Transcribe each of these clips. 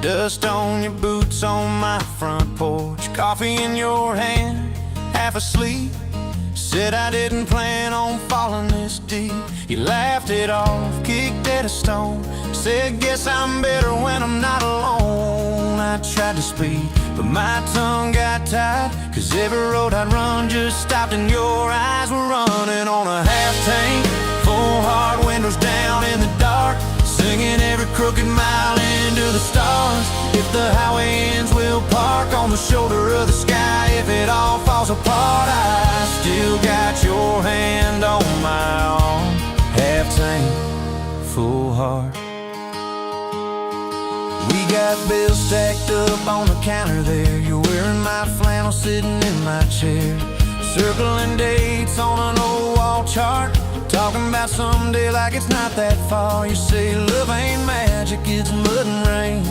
Dust on your boots on my front porch, coffee in your hand, half asleep. Said I didn't plan on falling this deep. You laughed it off, kicked at a stone. Said, guess I'm better when I'm not alone. I tried to speak, but my tongue got tied, 'cause every road I'd run just stopped and your eyes were running on a half tank, full hard, windows down in the dark, singing every crooked mile into the stars. If the highway ends, we'll park on the shoulder of the sky. If it all falls apart, I still got your hand on my arm. Half tank, full heart. We got bills stacked up on the counter there. You're wearing my flannel, sitting in my chair, circling dates on an old wall chart, talking about someday like it's not that far. You say love ain't magic, it's mud and rain.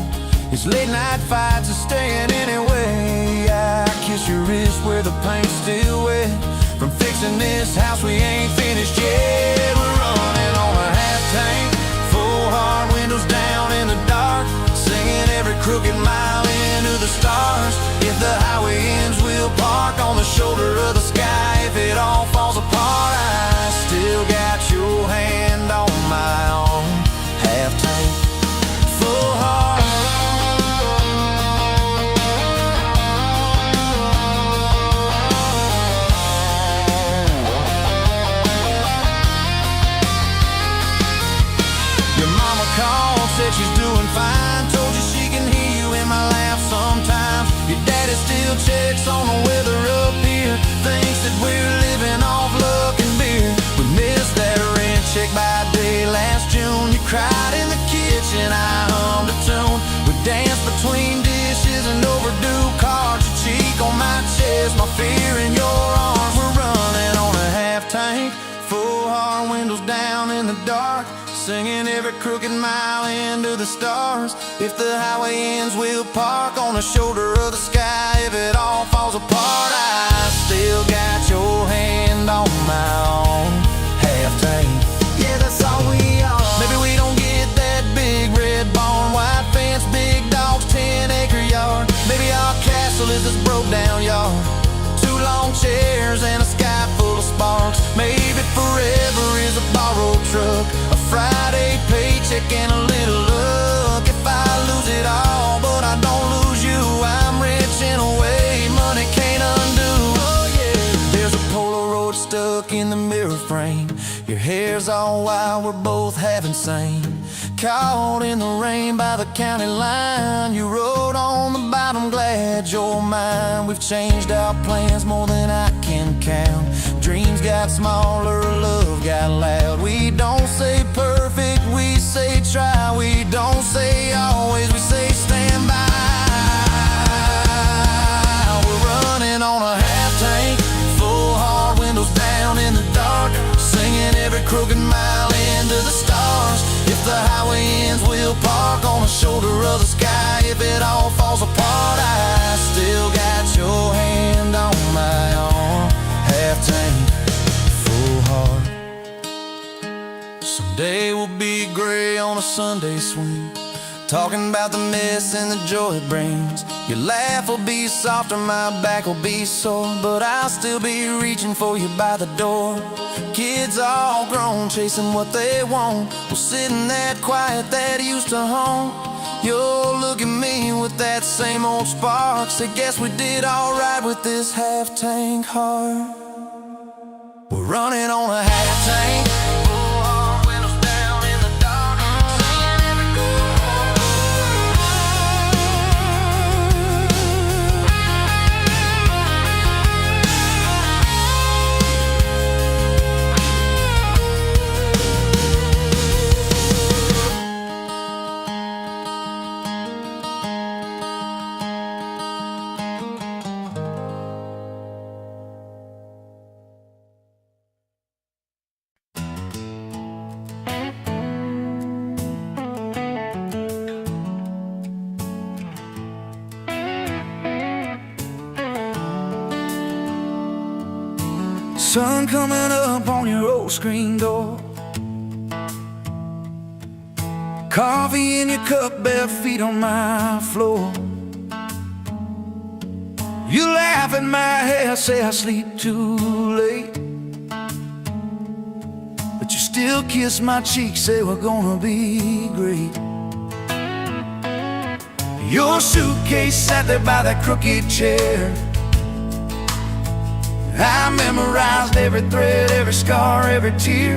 It's late night fights and staying anyway. I kiss your wrist where the paint's still wet from fixing this house we ain't finished yet. We're running on a half tank, full hard, windows down in the dark, singing every crooked mile into the stars. If the highway ends, we'll park on the shoulder of the sky. If it all falls apart, I still got your hand on my arm. Half tank, full heart. Your mama called, said she's doing fine, told you she can hear you in my laugh sometimes. Your daddy still checks on the weather up here, thinks that we're living off luck and beer. We missed that rent check by day last June. You cried in the kitchen, I hummed a tune. We danced between dishes and overdue cards. Your cheek on my chest, my fear in your arms. We're running on a half tank, full hard, windows down in the dark, singing every crooked mile into the stars. If the highway ends, we'll park on the shoulder of the sky. If it all falls apart, I still got your hand on my arm. Half tank, yeah, that's all we are. Maybe we don't get that big red barn, white fence, big dogs, 10-acre yard. Maybe our castle is this broke down yard, 2 long chairs and a sky full of sparks. Maybe forever is a borrowed truck, a Friday paycheck and a little luck. If I lose it all, but I don't lose you, I'm rich in a way money can't undo. Oh yeah, there's a Polaroid stuck in the mirror frame. Your hair's all wild, we're both half insane. Caught in the rain by the county line, you wrote on the bottom, glad you're mine. We've changed our plans more than I can count. Dreams got smaller, love got loud. We don't say perfect, we say try. We don't say always, we say stand by. We're running on a half tank, full hard, windows down in the dark, singing every crooked mile into the stars. If the highway ends, we'll park on the shoulder of the sky. If it all falls apart, I still got your hand on my arm. Half tank, full heart. Someday we'll be gray on a Sunday swing, talking about the mess and the joy it brings. Your laugh will be softer, my back will be sore, but I'll still be reaching for you by the door. Kids all grown, chasing what they want, we'll sit in that quiet that used to haunt. You'll look at me with that same old spark, say guess we did alright with this half tank heart. We're running on a half tank, full hard, windows down in the dark, singing every sun coming up on your old screen door, Coffee in your cup, bare feet on my floor. You laugh at my hair, say I sleep too late, but you still kiss my cheek, say we're gonna be great. Your suitcase sat there by that crooked chair. I memorized every thread, every scar, every tear,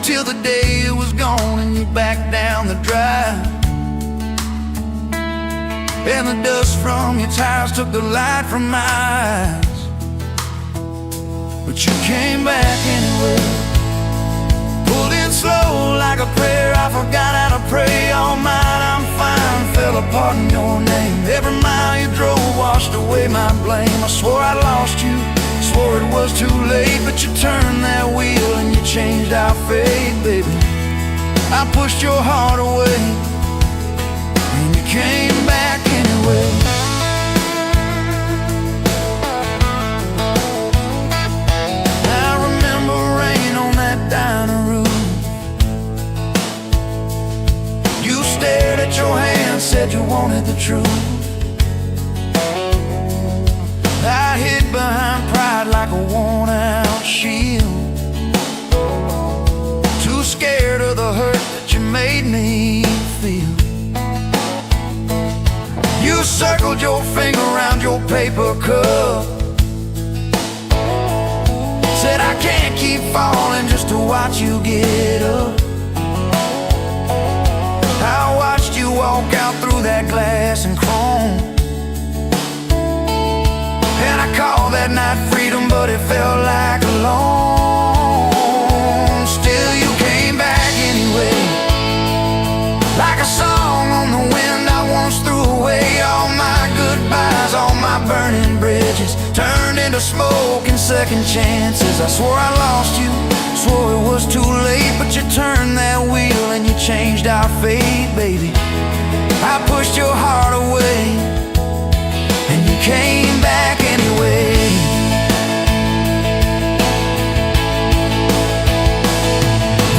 till the day it was gone and you backed down the drive, and the dust from your tires took the light from my eyes. But you came back anyway, pulled in slow like a prayer. I forgot how to pray all night. I'm fine, fell apart in your name. Every mile you drove washed away my blame. I swore I lost you, swore it was too late, but you turned that wheel and you changed our fate, baby. I pushed your heart away and you came back anyway. I remember rain on that dining room. You stared at your hand, said you wanted the truth. I hid behind pride like a worn-out shield, too scared of the hurt that you made me feel. You circled your finger around your paper cup, said I can't keep falling just to watch you get up. I watched you walk out through that glass and chrome, and I called that night freedom, but it felt like alone. Still you came back anyway, like a song on the wind. I once threw away all my goodbyes, all my burning bridges turned into smoke and second chances. I swore I lost you, swore it was too late, but you turned that wheel and you changed our fate, baby. I pushed your heart away and you came back anyway.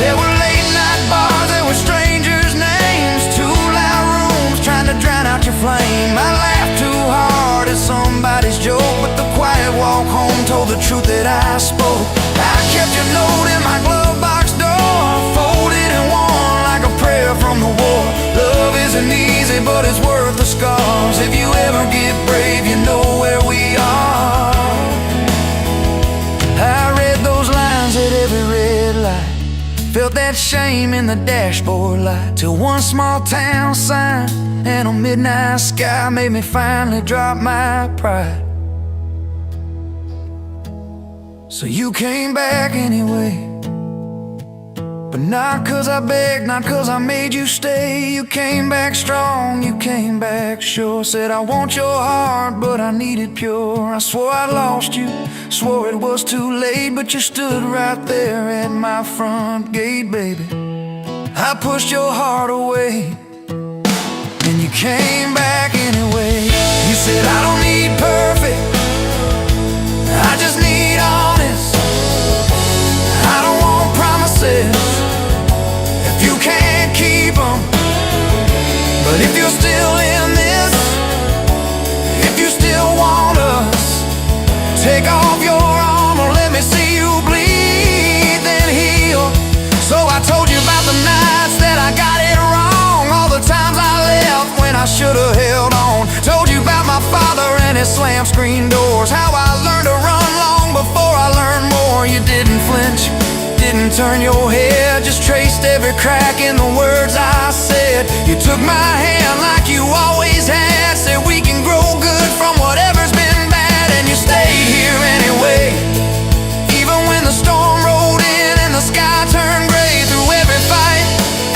There were late night bars, there were strangers' names, too loud rooms trying to drown out your flame. I laughed too hard at somebody's joke, but the quiet walk home told the truth that I spoke. I kept your note in my glove box door, folded and worn like a prayer from the war. Love isn't easy, but it's worth the scars. If you ever get brave, you know where we are. I read those lines at every red light, felt that shame in the dashboard light, till one small town sign and a midnight sky made me finally drop my pride. So you came back anyway, but not 'cause I begged, not 'cause I made you stay. You came back strong, you came back sure. Said I want your heart, but I need it pure. I swore I lost you, swore it was too late, but you stood right there at my front gate, baby. I pushed your heart away and you came back anyway. You said I don't need perfect, I just need honest. I don't want promises if you can't keep them. But if you're still in this, if you still want us, take off your armor, let me see you bleed, then heal. So I told you about the nights that I got it wrong, all the times I left when I should've held on. Told you about my father and his slam screen doors, how I learned to run long before I learned more. You didn't flinch, didn't turn your head, just traced every crack in the words I said. You took my hand like you always had, said we can grow good from whatever's been bad, and you stayed here anyway. Even when the storm rolled in and the sky turned gray, through every fight,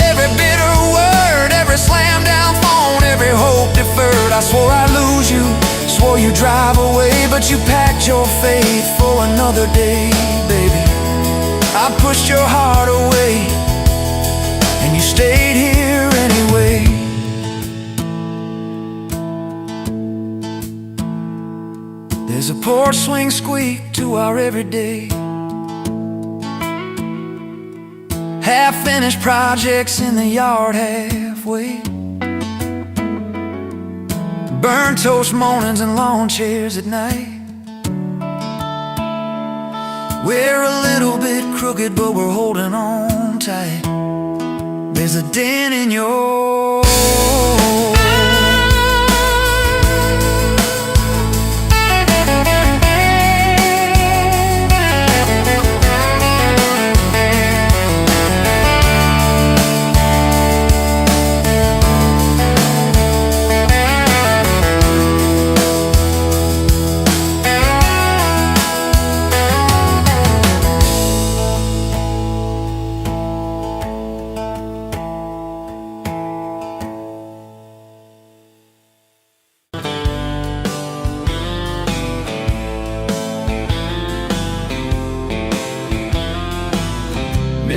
every bitter word, every slam down phone, every hope deferred. I swore I'd lose you, swore you'd drive away, but you packed your faith for another day, baby. I pushed your heart away and you stayed here anyway. There's a porch swing squeak to our everyday. half-finished projects in the yard halfway, burnt toast mornings and lawn chairs at night. We're a little bit crooked, but we're holding on tight. There's a dent in your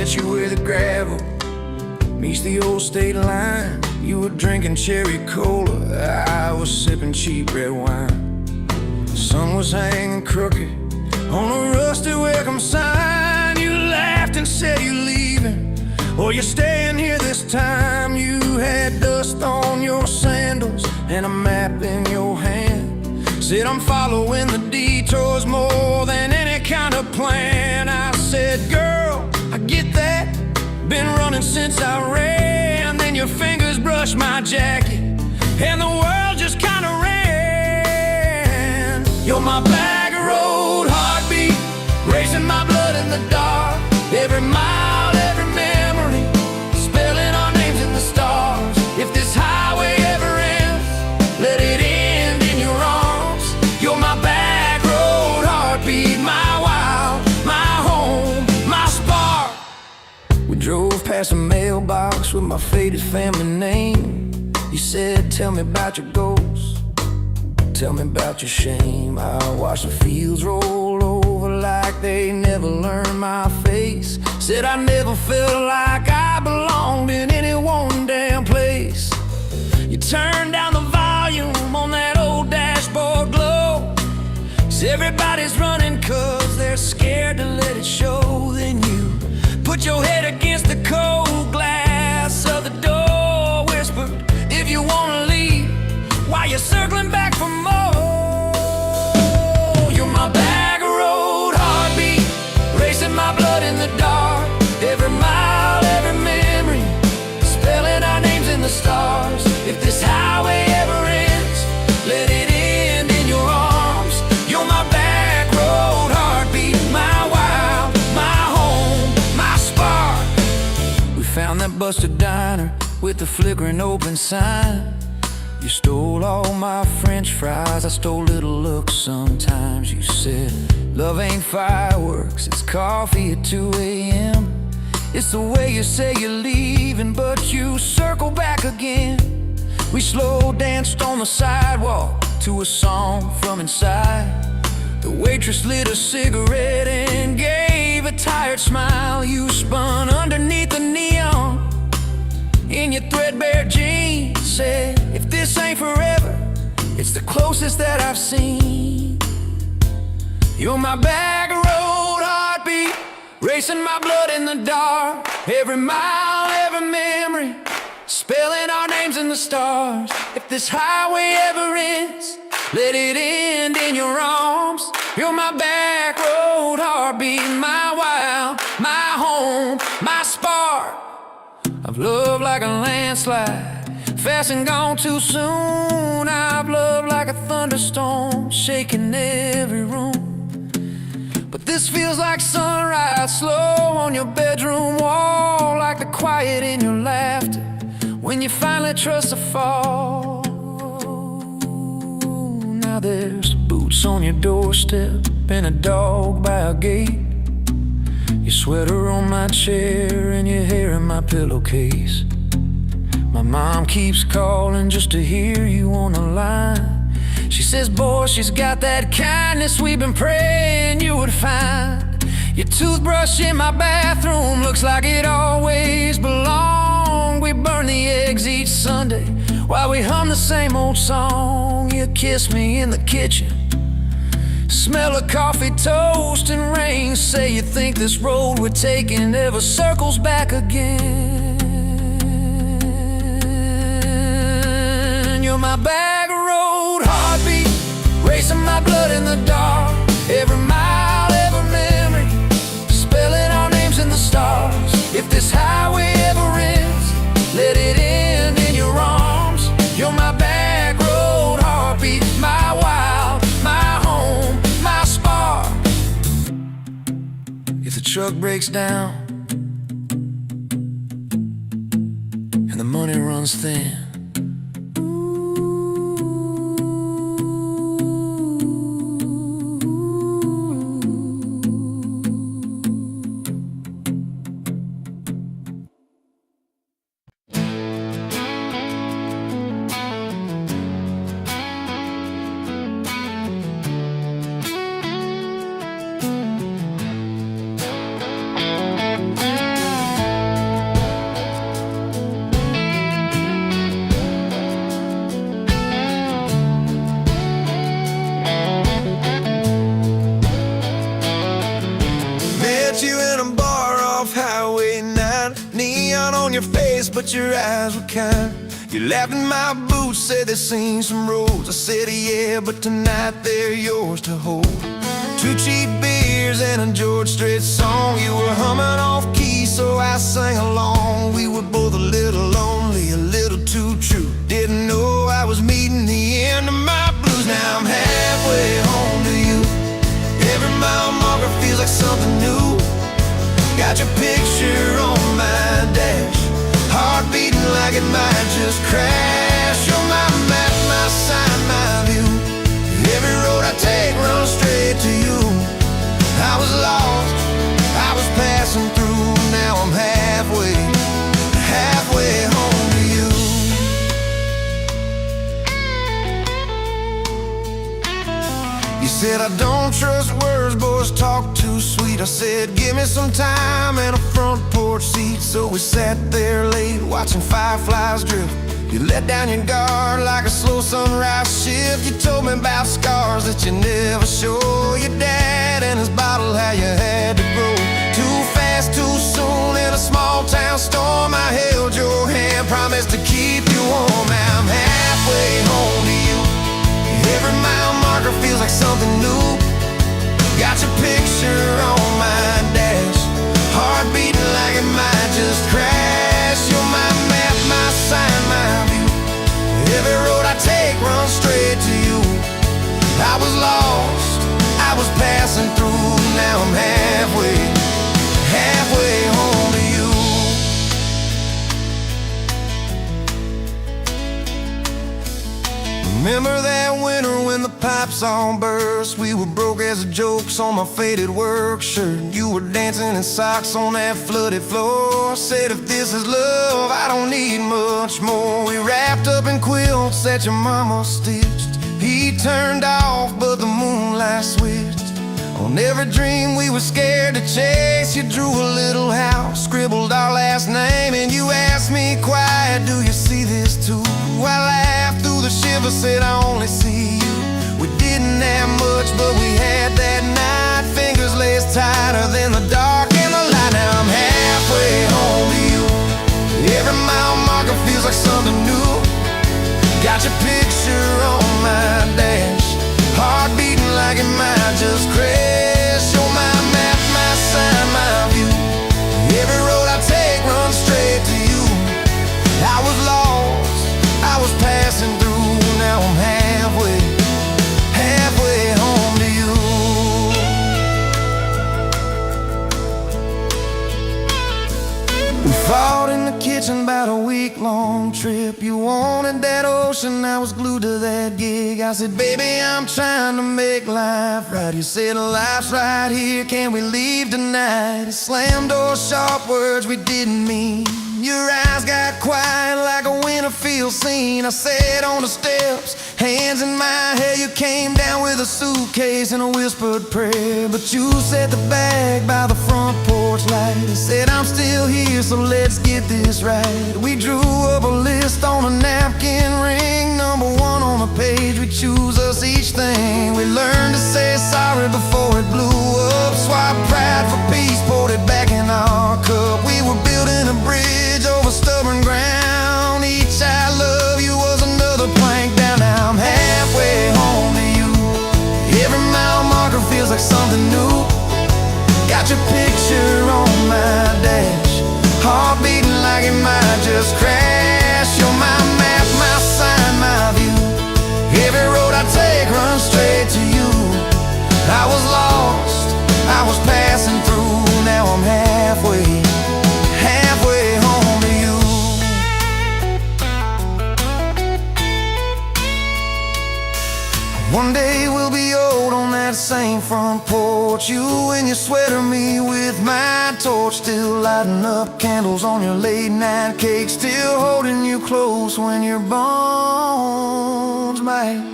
met you where the gravel meets the old state line. You were drinking cherry cola, I was sipping cheap red wine. The sun was hanging crooked on a rusty welcome sign. You laughed and said you're leaving, or you're staying here this time. You had dust on your sandals and a map in your hand. Said I'm following the detours more than any kind of plan. I said, girl, I get that, been running since I ran. Then your fingers brushed my jacket and the world just kinda ran. You're my back road heartbeat, racing my blood in the dark. Every mile, every memory, spelling our names in the stars. If this highway ever ends, let it end in your arms. You're my back road heartbeat, my wild, my home, my spark. We drove past a mailbox with my faded family name. You said, tell me about your goals, tell me about your shame. I watched the fields roll over like they never learned my face. Said I never felt like I belonged in any one damn place. You turned down the volume on that old dashboard glow. 'Cause everybody's running 'cause they're scared to let it show. Then you put your head against the cold glass of the door, whispered, if you wanna leave, why you circling back for more? You're my back road heartbeat, racing my blood in the dark. Every mile, every memory, spelling our names in the stars. If this highway ever ends, let it end in your arms. You're my back road heartbeat, my wild, my home, my spark. We found that busted diner with the flickering open sign. You stole all my French fries, I stole little looks sometimes. You said, love ain't fireworks, it's coffee at 2 a.m. It's the way you say you're leaving, but you circle back again. We slow danced on the sidewalk to a song from inside. The waitress lit a cigarette and gave a tired smile. You spun underneath the neon in your threadbare jeans. Said, if this ain't forever, it's the closest that I've seen. You're my back road heartbeat, racing my blood in the dark. Every mile, every memory, spelling our names in the stars. If this highway ever ends, let it end in your arms. You're my back road heartbeat, my wild, my home, my spark. I've loved like a landslide, fast and gone too soon. I've loved like a thunderstorm, shaking every room. But this feels like sunrise, slow on your bedroom wall, like the quiet in your laughter when you finally trust a fall. Now there's boots on your doorstep and a dog by a gate. Your sweater on my chair and your hair in my pillowcase. My mom keeps calling just to hear you on the line. She says, boy, she's got that kindness we've been praying you would find. Your toothbrush in my bathroom looks like it always belonged. We burn the eggs each Sunday while we hum the same old song. You kiss me in the kitchen Smell of coffee, toast, and rain. Say you think this road we're taking never circles back again. You're my back road heartbeat, racing my blood in the dark. Every mile, every memory, spelling our names in the stars. If this highway ever ends, let it end in your arms. You're my back road heartbeat, my wild, my home, my spark. If the truck breaks down and the money runs thin, you in a bar off Highway 9, neon on your face, but your eyes were kind. You laughed in my boots, said they've seen some roads. I said yeah, but tonight they're yours to hold. 2 cheap beers and a George Strait song. You were humming off key, so I sang along. We were both a little lonely, a little too true. Didn't know I was meeting the end of my blues. Now I'm halfway home to you. Every mile marker feels like something new. Got your picture on my dash, heart beating like it might just crash. You're my map, my sign, my view. Every road I take runs straight to you. I was lost, I was passing through. Now I'm halfway home to you. You said I don't trust words, boys talk too sweet. I said give me some time and a front porch seat. So we sat there late watching fireflies drift. You let down your guard like a slow sunrise shift. You told me about scars that you never show. Your dad and his bottle, how you had to grow too fast, too soon in a small town storm. I held your hand, promised to keep you warm. Now I'm halfway home to you. Every mile marker feels like something new. Got your picture on my dash, heart beating like it might just crash. You're my map, my sign, my view. Every road I take runs straight to you. I was lost, I was passing through. Now I'm halfway home to you. Remember that winter when the pipes all burst? We were broke as the jokes on my faded work shirt. You were dancing in socks on that flooded floor. Said if this is love, I don't need much more. We wrapped up in quilts that your mama stitched. He turned off, but the moonlight switched. On every dream we were scared to chase, you drew a little house, scribbled our last name, and you asked me quiet, do you see this too? I laughed through the shiver, said I only see you. We didn't have much, but we had that night. Fingers laced tighter than the dark and the light. Now I'm halfway home to you. Every mile marker feels like something new. Got your picture on my dash, heart beating like it might just crash. You're my map, my sign, my view. Every road I take runs straight to you. I was lost, I was passing through. Now I'm halfway home to you. We fought in the kitchen about a week-long trip. You wanted that ocean, I was glued to that gig. I said, baby, I'm trying to make life right. You said, life's right here, can we leave tonight? It slammed doors, sharp words we didn't mean. Your eyes got quiet like a winterfield scene. I sat on the steps, hands in my hair. You came down with a suitcase and a whispered prayer. But you set the bag by the front porch light and said, I'm still here, so let's get this right. We drew up a list on a napkin ring, number 1 on a page. We choose us each thing. We learned to say sorry One day we'll be old on that same front porch, you in your sweater, me with my torch, still lighting up candles on your late night cake, still holding you close when your bones might.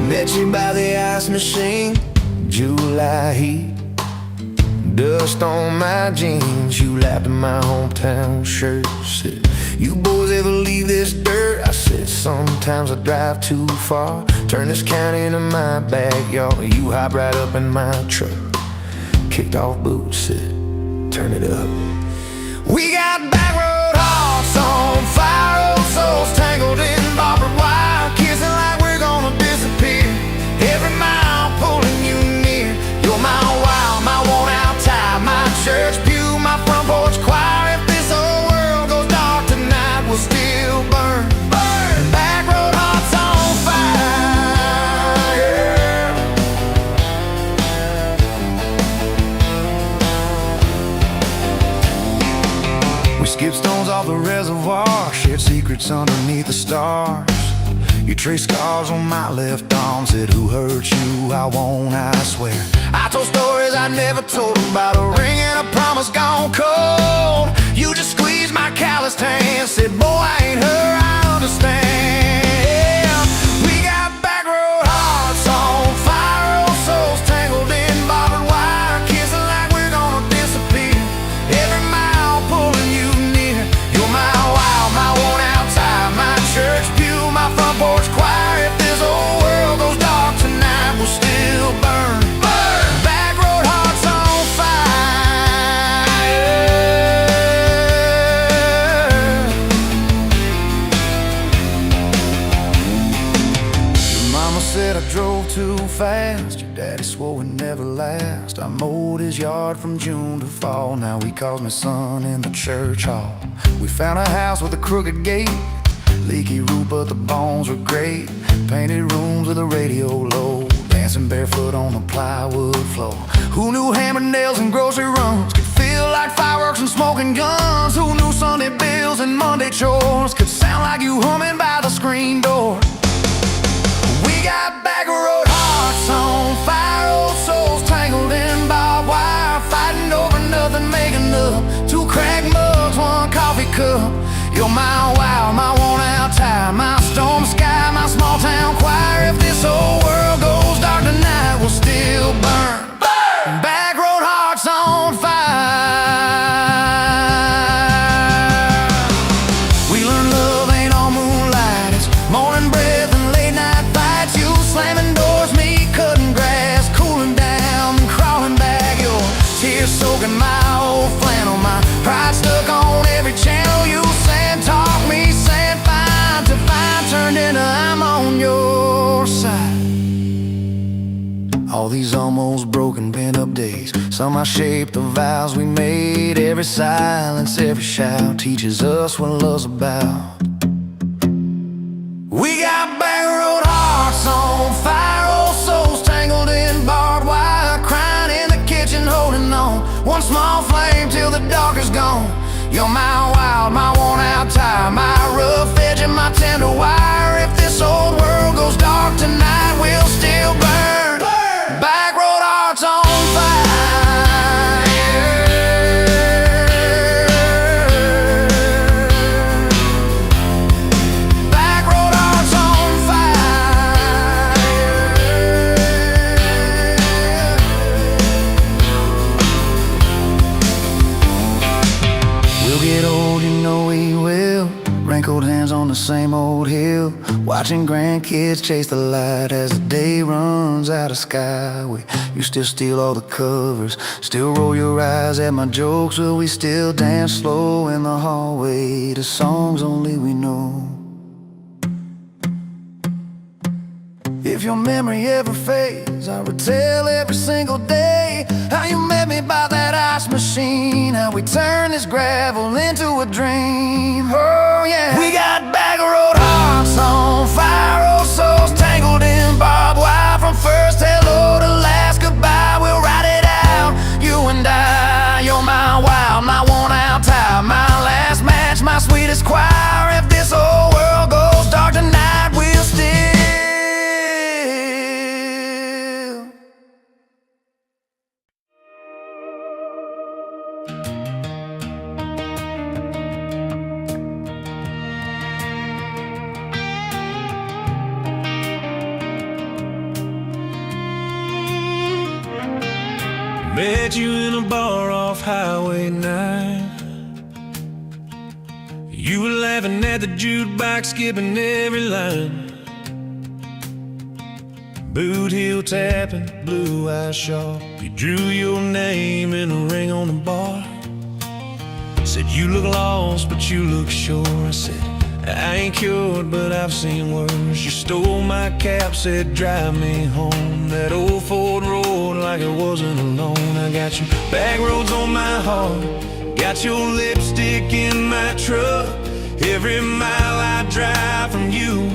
Met you by the ice machine, July heat, dust on my jeans. You lapped in my hometown shirt. Said, you boys ever leave this dirt? I said, sometimes I drive too far. Turn this county into my backyard. You hop right up in my truck, kicked off boots, said, turn it up. We got back road hearts on fire, old souls tangled in barbed wire, kissing like we're gonna disappear. Every mile pulling you near. You're my wild, my worn out tie, my church pew, my front porch choir. If this whole world goes dark tonight, we'll still burn. Burn! Back road hearts on fire. We skipped stones off the reservoir, shared secrets underneath the stars. You traced scars on my left arm, said who hurt you, I won't, I swear. I told stories I never told about a ring and a promise gone cold. You just squeezed my calloused hand, said boy I ain't her, I understand. We got back road hearts on fire, old souls tangled in barbed wire, kissing like we're gonna disappear. Every mile pulling you near. You're my wild, my worn out tie, my church pew, my front porch choir. If this whole world goes dark tonight, we'll still burn. Burn! Back road hearts on fire. Your mama said I drove too fast. Your daddy swore we'd never last. I mowed his yard from June to fall. Now he calls me son in the church hall. We found a house with a crooked gate, leaky roof, but the bones were great. Painted rooms with a radio low, dancing barefoot on the plywood floor. Who knew hammered nails and grocery runs could feel like fireworks and smoking guns? Who knew Sunday bills and Monday chores could sound like you humming by the screen door? We got back road hearts on fire, old souls tangled in barbed wire, fighting over nothing, making up two cracked mugs, one coffee cup. You're my wild, my worn out tie, my storm sky, my small town choir. If this whole world goes dark tonight, we'll still burn. Burn! Back road hearts on fire. We learned love ain't all moonlight, it's morning breath and late night fights. You slamming doors, me cutting grass, cooling down and crawling back. Your tears soaking my old flannel, my pride stuck on every channel. You talk me, saying fine to fine, turned into I'm on your side. All these almost broken, bent-up days, somehow shaped the vows we made. Every silence, every shout teaches us what love's about. We got back road hearts on fire, old souls tangled in barbed wire, crying in the kitchen, holding on, one small flame till the dark is gone. You're my wild, my worn out tie, my rough edge and my tender wire. If this old world goes dark tonight, we'll still burn. Burn! Back road hearts on fire. stands on the same old hill, watching grandkids chase the light as the day runs out of skyway. You still steal all the covers, still roll your eyes at my jokes. Will we still dance slow in the hallway to songs only we know? If your memory ever fades, I retell every single day how you met me by that ice machine, how we turned this gravel into a dream. Oh yeah, we got back road hearts on fire, old souls tangled in barbed wire. From first hello to last goodbye, we'll ride it out, you and I. You're my wild, my worn out tire, my last match, my sweetest choir. If this whole world goes dark tonight, we'll still met you in a bar off Highway 9. You were laughing at the jukebox, skipping every line. Boot heel tapping, blue eyes sharp. You drew your name in a ring on the bar. Said you look lost, but you look sure. I said, I ain't cured, but I've seen worse. You stole my cap, said drive me home. That old Ford road like it wasn't alone. I got you back roads on my heart, got your lipstick in my truck. Every mile I drive from you,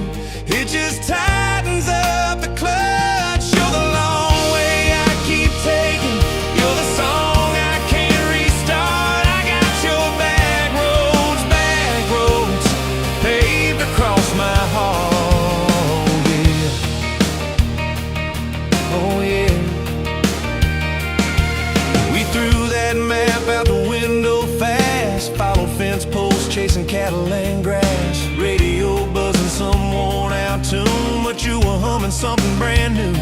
it just tightens up the clutch. You're the long way I keep taking, you're the song I can't restart. I got your back roads paved across my heart, yeah. Oh yeah. We threw that map out the window fast, followed fence posts, chasing cattle and grass. Radio buzzing some worn out tune, but you were humming something brand new.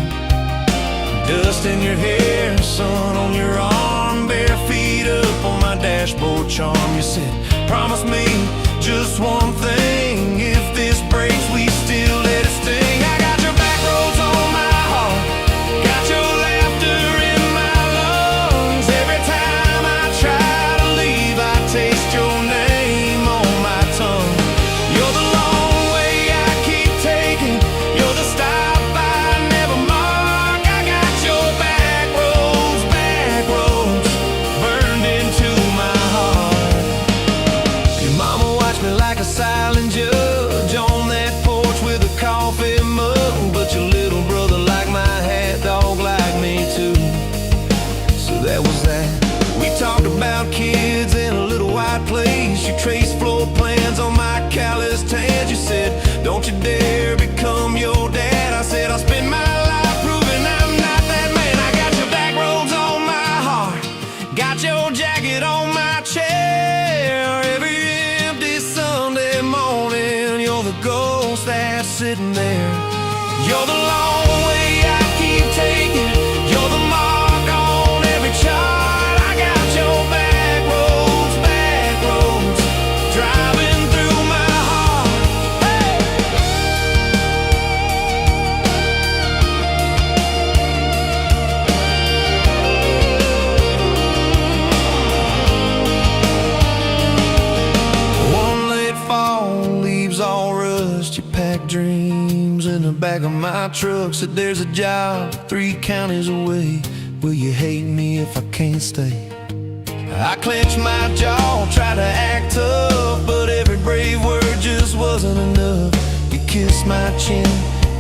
Dust in your hair, sun on your arm, bare feet up on my dashboard charm. You said, promise me just one thing, if this breaks we still let it sting. I got your back roads on my heart, got your laughter in my lungs. Every time I try to leave, I taste your name on my tongue. You're the long way I keep taking, you're the stop I never mark. I got your back roads burned into my heart. Your mama watched me like a silent judge on that porch with a coffee mug, but your little brother liked my hat, dog like me too. So that was that. We talked about kids in a little white place. You traced floor plans on my calloused hands. You said, don't you dare become your dad. I said, I'll spend my life proving I'm not that man. I got your back roads on my heart, got your jacket on my chair. Every empty Sunday morning, you're the ghost that's sitting there. You're the long way I keep taking, you're the mark on every chart. I got your back roads driving through my heart. Hey! One late fall, leaves all rust. You pack dreams in the back of my truck. Said there's a job 3 counties away. Will you hate me if I can't stay? I clenched my jaw, tried to act tough, but every brave word just wasn't enough. You kissed my chin,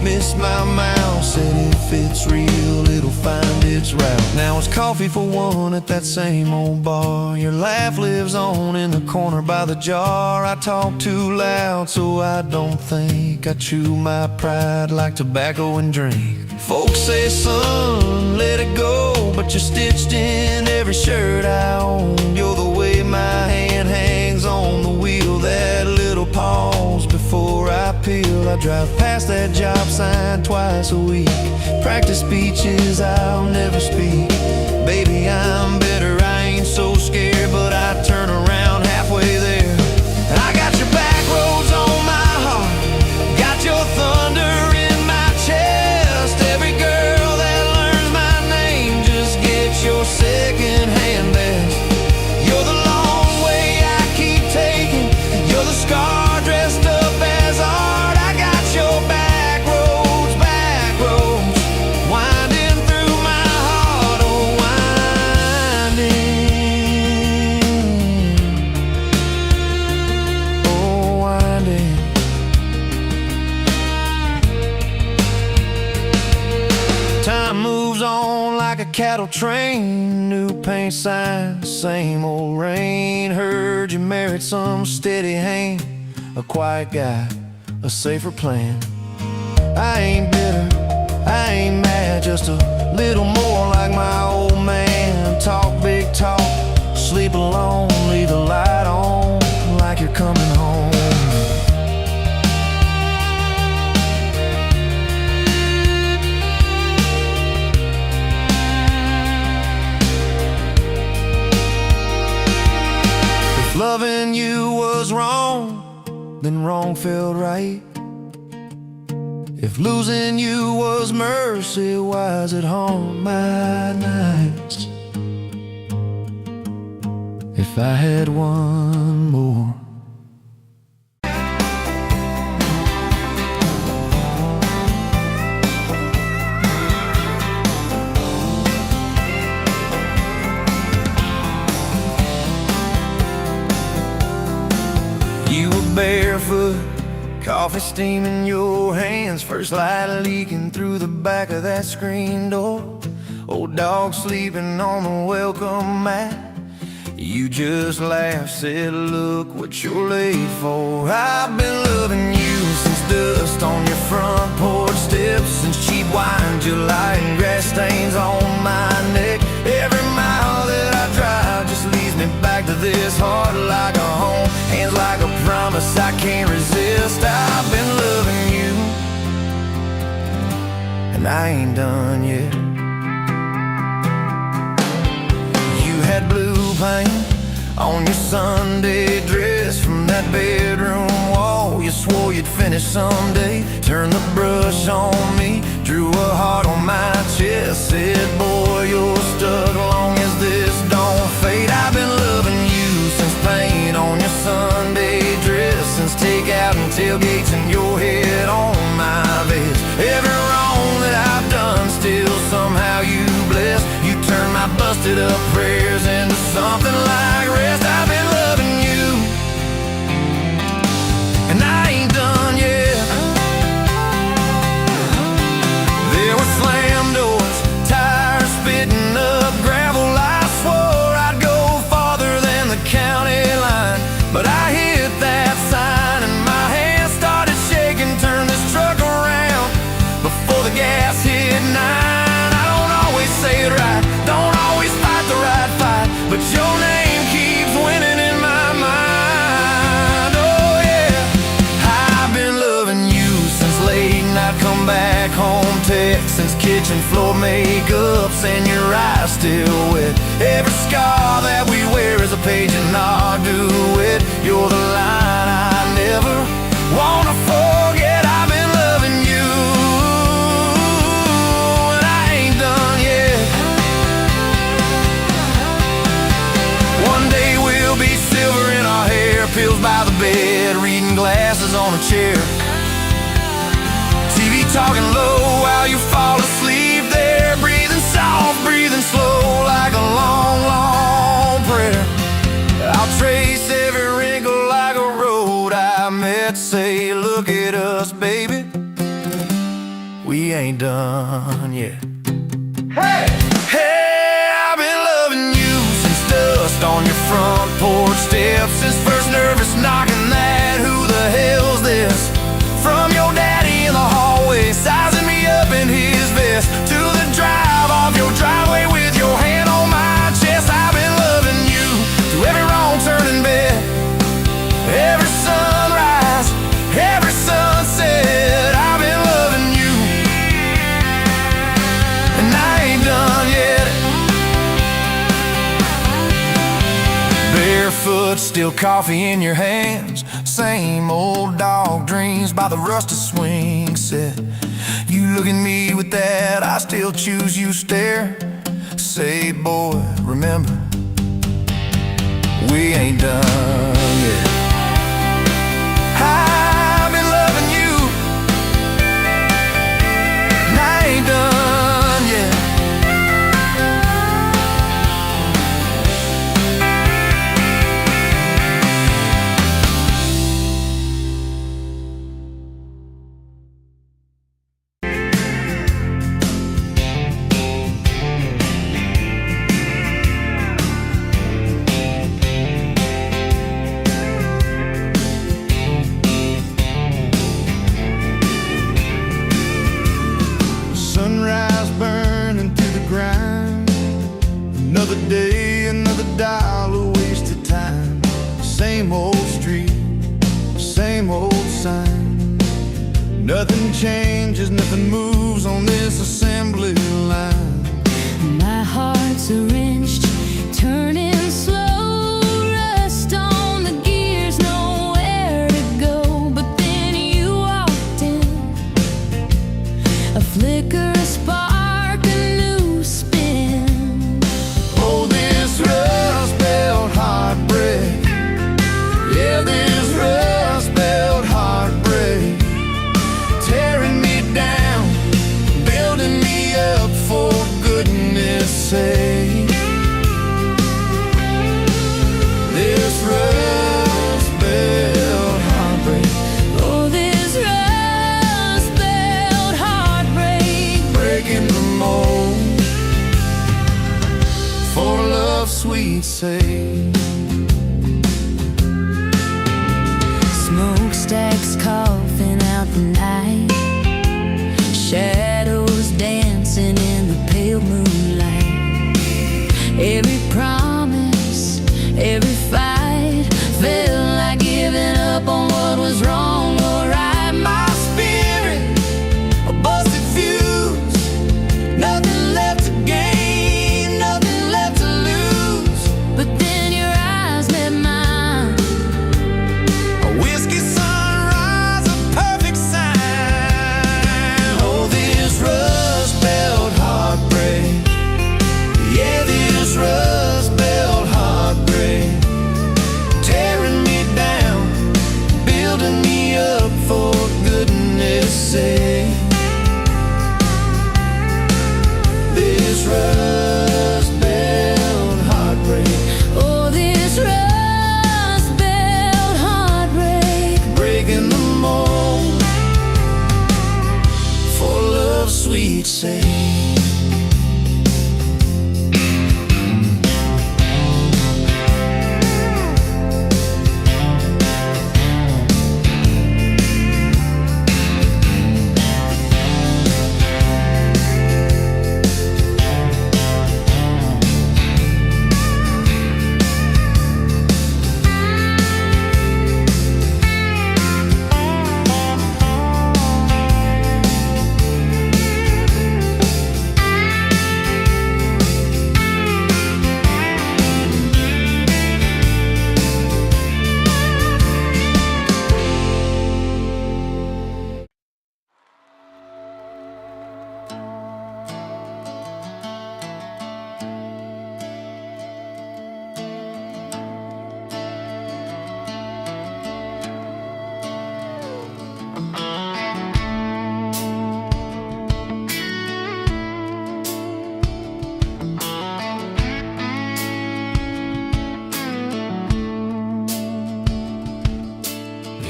missed my mouth, said if it's real, it'll find its route. Now it's coffee for one at that same old bar. Your laugh lives on in the corner by the jar. I talk too loud, so I don't think. I chew my pride like tobacco and drink. Folks say, son, let it go, but you're stitched in every shirt I own. You're the way my hand hangs on the wheel, that little pause before I peel. I drive past that job sign twice a week, practice speeches I'll never speak. Baby, I'm better, I ain't so scared, but I turn around halfway there. I got your back roads on my cattle train, new paint signs, same old rain. Heard you married some steady hand, a quiet guy, a safer plan. I ain't bitter, I ain't mad, just a little more like my old man. Talk big talk, sleep alone, leave the light on like you're coming home. If loving you was wrong, then wrong felt right. If losing you was mercy, why is it haunt my nights? If I had one more. You were barefoot, coffee steam in your hands, first light leaking through the back of that screen door. Old dog sleeping on the welcome mat. You just laughed, said, look what you're late for. I've been loving you since dust on your front porch steps, since cheap wine, July, and grass stains on my neck. Every mile that I drive just leads me back to this heart like a home, hands like a promise I can't resist. I've been loving you, and I ain't done yet. You had blue paint on your Sunday dress from that bedroom wall. You swore you'd finish someday. Turned the brush on me, drew a heart on my chest, said, boy, you're stuck long as this don't fade. I've been loving you since paint on your Sunday dress, since takeout and tailgates and your head on my vest. Every wrong that I've done, still somehow you bless. You turn my busted up prayers into something like rest. I've been loving you, and I ain't done yet. There were slam doors, tires spitting up gravel. I swore I'd go farther than the county line, but I hit that sign and my hands started shaking. Turned this truck around before the gas hit 9. I don't always say it right, don't always fight the right fight, but your name keeps winning in my mind. Oh yeah, I've been loving you since late night come back home text, since kitchen floor makeups and your eyes still wet. Every scar that we wear is a page in our duet. You're the line I never wanna forget. I've been loving you, and I ain't done yet. One day we'll be silver in our hair, pills by the bed, reading glasses on a chair, TV talking low while you fall asleep there, breathing soft, breathing slow like a long, long prayer. I'll trace every wrinkle like a road I met, say, look at us, baby, we ain't done yet. Hey! Hey, I've been loving you since dust on your front porch steps, since first nervous knocking that who the hell's this? From your daddy in the hallway, sizing me up in his vest, to the drive off your driveway with your hand on my chest. I've been loving you through every wrong turn in bed, every sunrise, every sunset. I've been loving you, and I ain't done yet. Barefoot, still coffee in your hands, same old dog dreams by the rusted swing set. You look at me with that I still choose you stare, say, boy, remember, we ain't done yet. I've been loving you, and I ain't done yet. Nothing changes, nothing moves on this assembly line. My heart's a wrenched, turning slow, rust on the gears, nowhere to go. But then you walked in, a flicker, a spark, a new spin. Oh, this rust belt heartbreak, yeah, this rust belt heartbreak, tearing me down, building me up, for goodness sake. This rust belt heartbreak, Oh, this rust belt heartbreak, breaking the mold, for love's sweet sake. smokestacks coughing out the night, shadows dancing in the pale moonlight. Every promise, every fight felt like giving up on what was wrong or right. My spirit, a busted fuse, nothing left to gain, nothing left to lose. But then your eyes met mine, A whiskey sunrise, a perfect sign. Oh, this rust belt heartbreak, yeah, this rust belt heartbreak, tearing me down, building me up, for goodness sake. This rust belt heartbreak, oh, this rust belt heartbreak, breaking the mold, for love's sweet sake.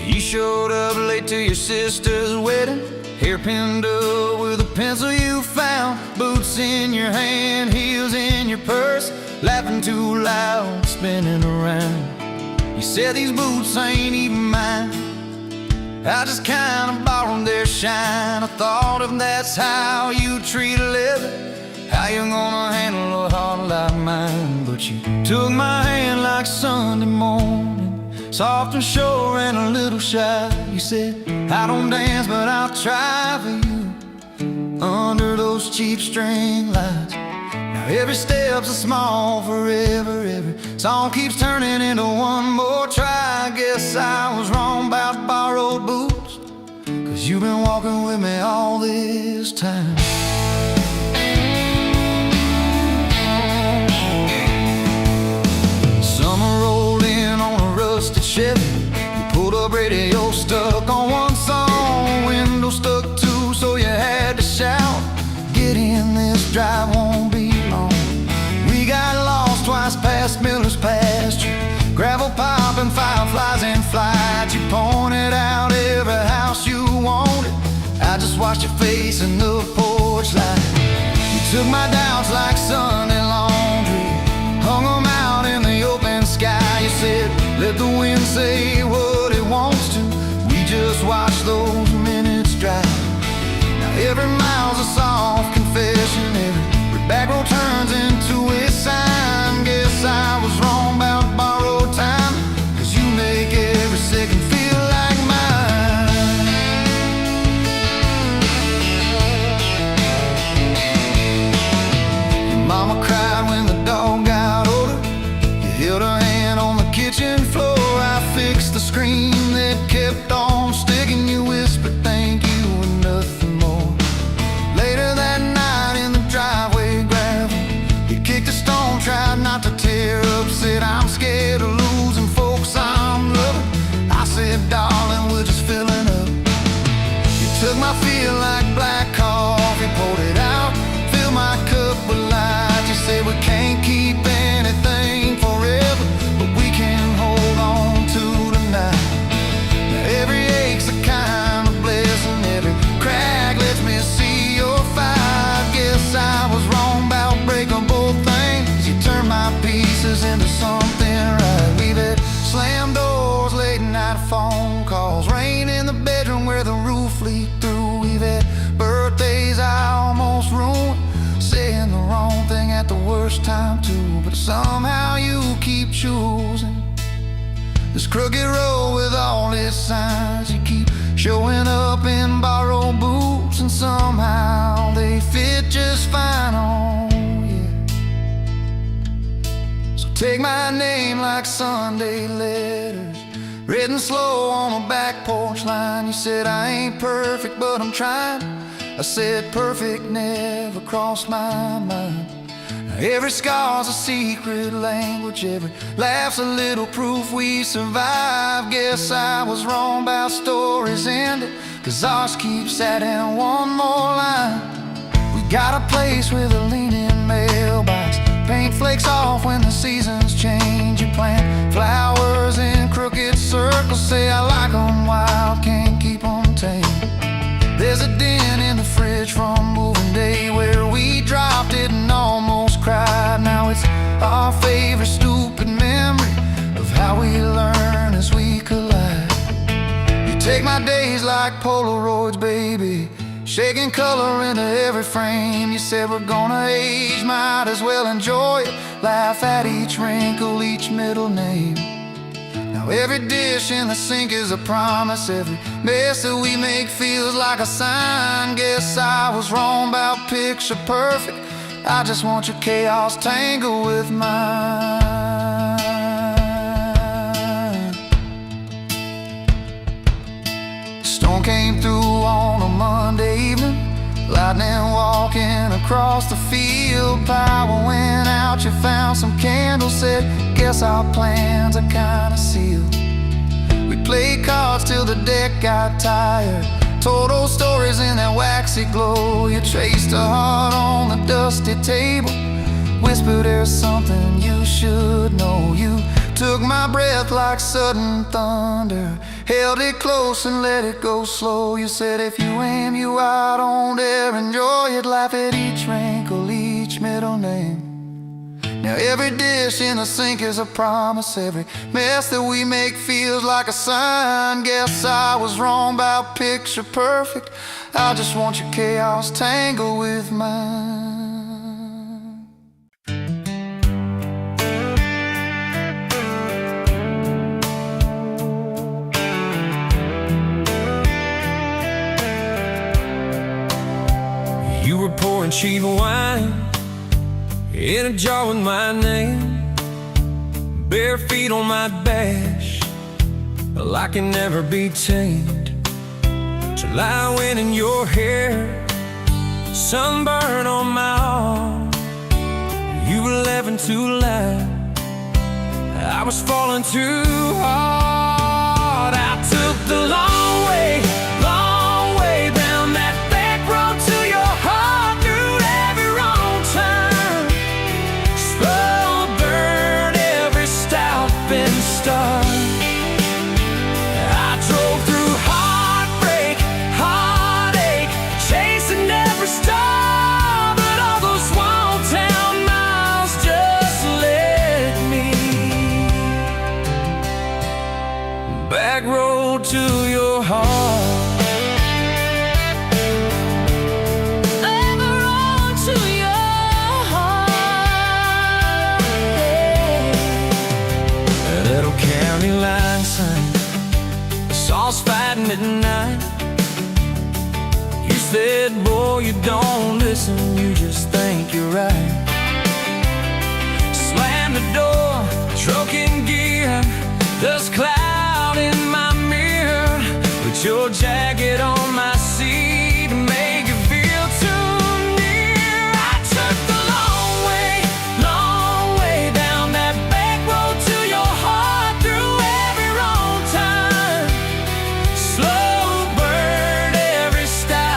You showed up late to your sister's wedding, hair pinned up with a pencil you found, boots in your hand, heels in your purse, laughing too loud, spinning around. You said these boots ain't even mine, I just kinda borrowed their shine. I thought if that's how you treat a living, how you gonna handle a heart like mine? But you took my hand like Sunday morning, soft and sure and a little shy. You said, I don't dance, but I'll try for you under those cheap string lights. Now every step's a small forever, every song keeps turning into one more try. I guess I was wrong about borrowed boots, 'cause you've been walking with me all this time. Summer rolled in on a rusted Chevy, you pulled up, radio stuck on one song, window stuck too, so you had to shout, get in, this drive won't be long. We got lost twice past Miller's pasture, gravel popping, fireflies in flight. You pointed out every house you wanted, I just watched your face in the porch light. You took my doubts like Sunday laundry, hung them out in the open sky. You said, let the wind say what it wants to, we just watch those minutes drive. Now every mile's a soft confession, every back road turns into a sign. Guess I was wrong about borrowed time, 'cause you make every second feel like mine. I feel like black coffee, poured it out, fill my cup with light. You say we can't keep anything forever, but we can hold on to tonight. Now every ache's a kind of blessing, every crack lets me see your fire. Guess I was wrong about breaking both things. You turn my pieces into something right. We've had slam doors, late night phone calls, rain in the bedroom where the roof leaked through. We've had birthdays I almost ruined, saying the wrong thing at the worst time too. But somehow you keep choosing this crooked road with all its signs. You keep showing up in borrowed boots, and somehow they fit just fine on you. So take my name like Sunday letters, written slow on a back porch line. You said I ain't perfect, but I'm trying. I said perfect never crossed my mind. Every scar's a secret language, every laugh's a little proof we survive. Guess I was wrong about stories ending, 'cause ours keeps adding one more line. We got a place with a leaning mailbox, paint flakes off when the seasons change. You plant flowers in crooked circles, say I like 'em wild, can't keep 'em tame. There's a dent in the fridge from moving day where we dropped it and almost cried. Now it's our favorite stupid memory of how we learn as we collide. You take my days like Polaroids, baby, shaking color into every frame. You said we're gonna age, might as well enjoy it, laugh at each wrinkle, each middle name. Now every dish in the sink is a promise, every mess that we make feels like a sign. Guess I was wrong about picture perfect, I just want your chaos tangled with mine. Storm came through on a Monday evening, lightning walking across the field. Power went out, you found some candles, said guess our plans are kinda sealed. We played cards till the deck got tired, told old stories in that waxy glow. You traced a heart on the dusty table, whispered there's something you should know. You took my breath like sudden thunder, held it close and let it go slow. You said if you aim you out, don't dare enjoy it, laugh at each wrinkle, each middle name. Now every dish in the sink is a promise, every mess that we make feels like a sign. Guess I was wrong about picture perfect, I just want your chaos tangled with mine. You were pouring cheap wine in a jar with my name, bare feet on my dash, well, I can never be tamed. July wind in your hair, sunburn on my arm. You were laughing too loud, I was falling too hard. I took the long way down that back road to your heart, through every wrong turn, slow burn every stop and start. I drove through heartbreak, heartache, chasing every star, but all those small town miles just led me back road to your heart. County line sign, I saw us fighting at night. You said, boy, you don't listen, you just think you're right. Slam the door, truck in gear, dust cloud in my mirror, put your jacket on my seat to make it feel too near. I took the long way down that back road to your heart, through every wrong time, slow burn every stop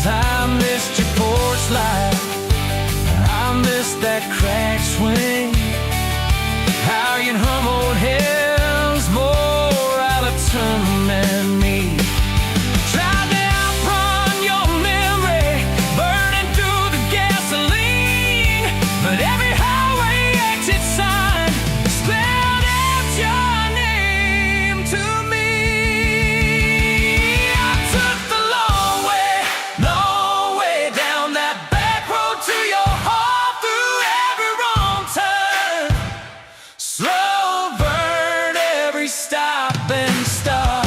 I missed your porch light, I missed that crack swing, how you'd hum old hymns more out of tune than me. Tried to outrun your memory, burning through the gasoline, but every highway exit sign spelled out your name to me. I took the long way down that back road to your heart, through every wrong turn, slow burn every stop and start.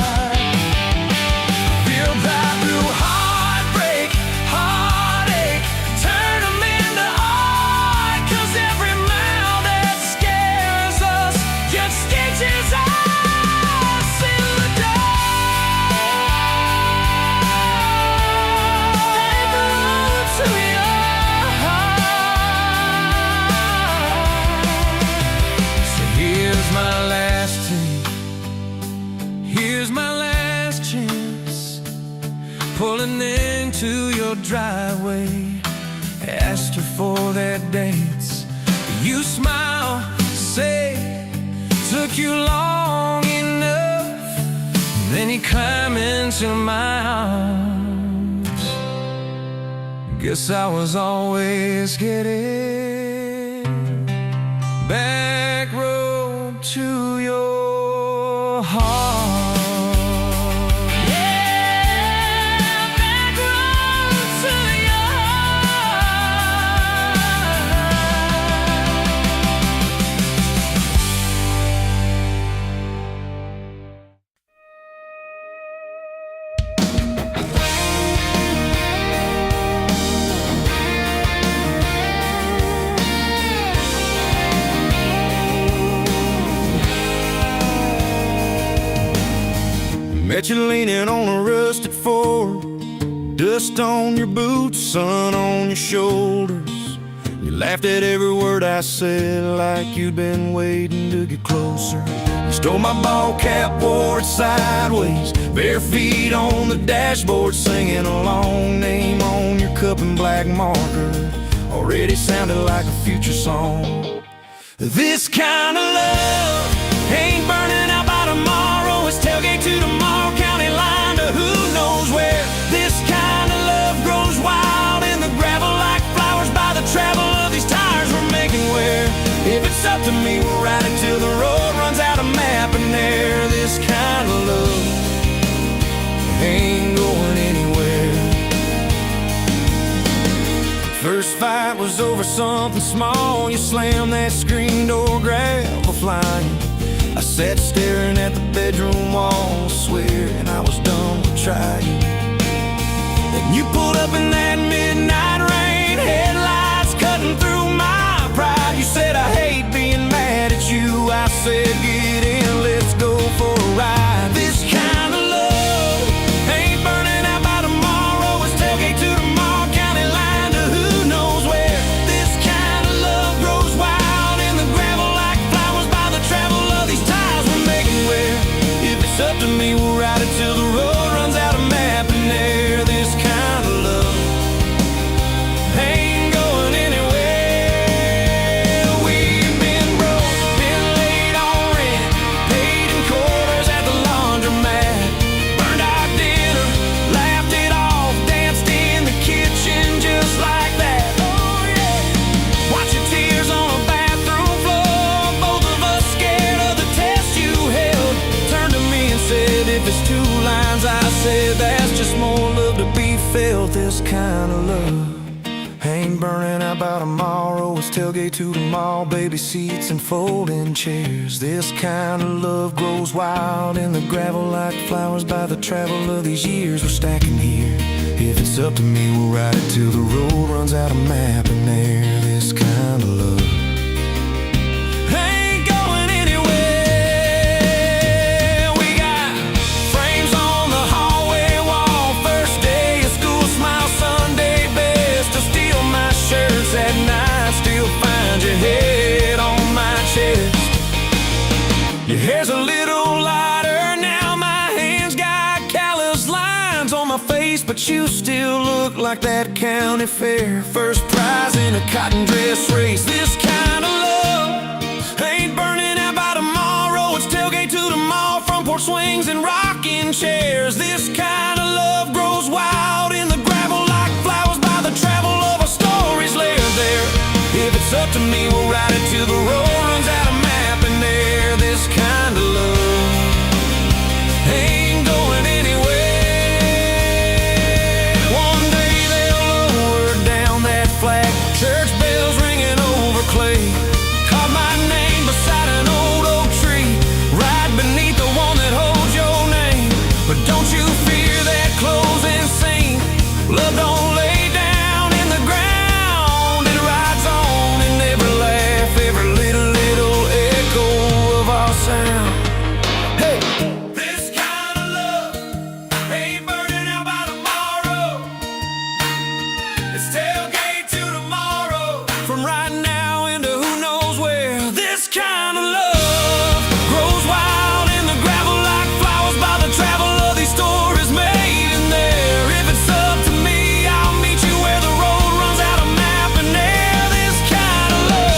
Feel right through heartbreak, heartache, turn 'em into art, 'cause every mile that scares us just stitches us in the dark. Take a road to your heart. So here's my last tape, here's my last chance, pulling into your driveway, asked her for that dance. You smile, say, took you long enough. Then you climb into my arms. Guess I was always getting back road to your heart. Yeah, back road to your Met you leaning on a rusted Ford, dust on your boots, sun on your shoulders. You laughed at every word I said, like you'd been waiting to get closer. You stole my ball cap, wore it sideways, bare feet on the dashboard, singing a long name on your cup in black marker. Already sounded like a future song. This kind of love ain't burning out by tomorrow. It's tailgate to tomorrow, county line to who knows where. This kind of love grows wild in the gravel like flowers by the travel of these tires we're making wear. If it's up to me, we'll ride it till the road runs out of map and air. This kind of love ain't going anywhere. First fight was over something small. You slammed that screen door, gravel flying. I sat staring at the bedroom wall, swearing I was done with trying. Then you pulled up in that midnight rain, headlights cutting through my pride. You said, I hate being mad at you. I said, get in, let's go for a ride. This kind of love ain't burning out by tomorrow. It's tailgate to tomorrow, county line to who knows where. This kind of love grows wild in the gravel like flowers by the travel of these tires we're making wear. If it's up to me, we'll ride it till the road runs out of map and air. This kind of love ain't going anywhere. We've been broke, been late on rent, paid in quarters at the laundromat, burned our dinner, laughed it off, danced in the kitchen just like that. Oh yeah, watch your tears on a bathroom floor, both of us scared of the test you held. Turned to me and said, if it's two lines, I said, that's just more love to be felt. This kind of love ain't burning out by tomorrow. It's tailgate to the mall, baby seats and folding chairs. This kind of love grows wild in the gravel like flowers by the travel of these years we're stacking here. If it's up to me, we'll ride it till the road runs out of map and air. This kind of love ain't going anywhere. We got frames on the hallway wall, first day of school, smile Sunday best. To steal my shirts at night, still find your head on my chest. Your hair's a little lighter now, my hands got callous lines on my face, but you still look like that county fair. First prize in a cotton dress race. This kind of love ain't burning out by tomorrow. It's tailgate to the mall, front porch swings and rocking chairs. This kind of love grows wild in the gravel like flowers by the travel of a story's lair there. If it's up to me, we'll ride it till the road runs out of map and air. This kind of love ain't going anywhere. One day they'll lower down that flag, church bells ringing over clay. Carve my name beside an old oak tree, right beneath the one that holds your name. But don't you fear that closing scene. Love don't lay down in the ground. It rides on in every laugh, every little echo of our sound. Hey! This kind of love ain't burning out by tomorrow. It's tailgate to tomorrow, from right now into who knows where. This kind of love grows wild in the gravel like flowers by the travel of these stories made in there. If it's up to me, I'll meet you where the road runs out of map and air. This kind of love,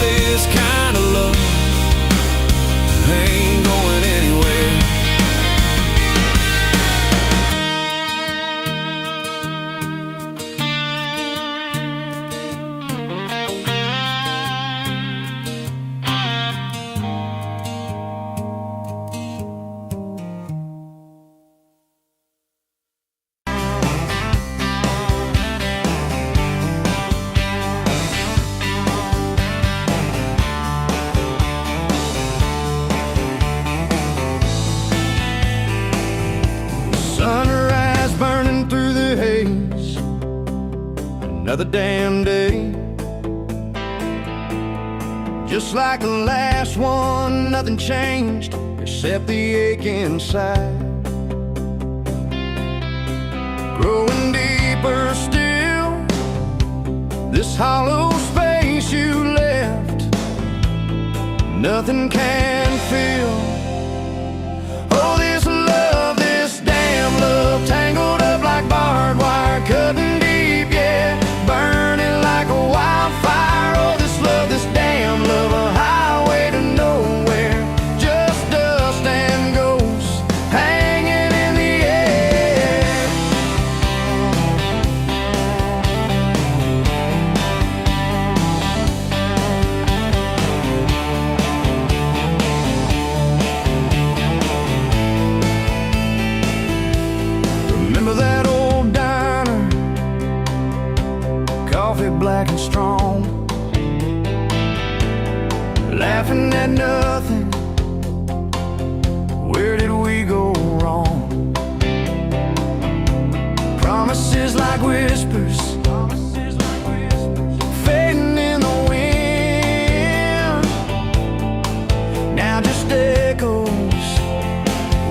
this kind of love ain't going anywhere. Sunrise burning through the haze. Another damn day. Just like the last one, nothing changed except the ache inside. Growing deeper still, this hollow space you left, nothing can fill. Oh, this love, this damn love, tangled up like barbed wire, cutting deep, yeah, burning like a wildfire. Oh, this love, this damn love, a highway to nowhere, just dust and ghosts hanging in the air. Remember that old diner, coffee black and strong, laughing at nothing. Where did we go wrong? Promises like whispers, fading in the wind, now just echoes.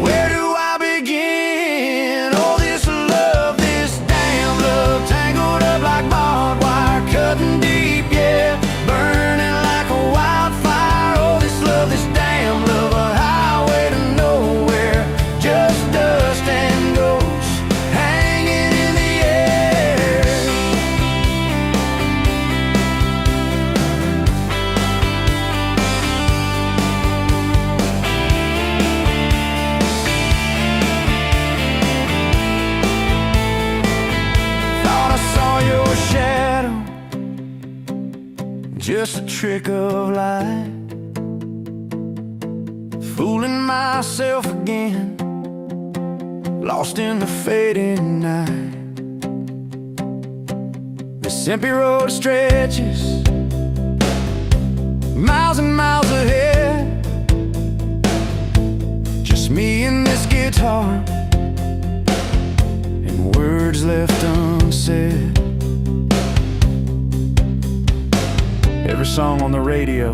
Where do I begin? Oh, this love, this damn love, tangled up like barbed wire, cutting deep, yeah, burning like a wildfire. Oh, this love, this damn love, a highway to nowhere, just dust and ghosts hanging in the air. Thought I saw your shadow, just a trick of light, fooling myself again, lost in the fading night. This empty road stretches miles and miles ahead, just me and this guitar, and words left unsaid. Every song on the radio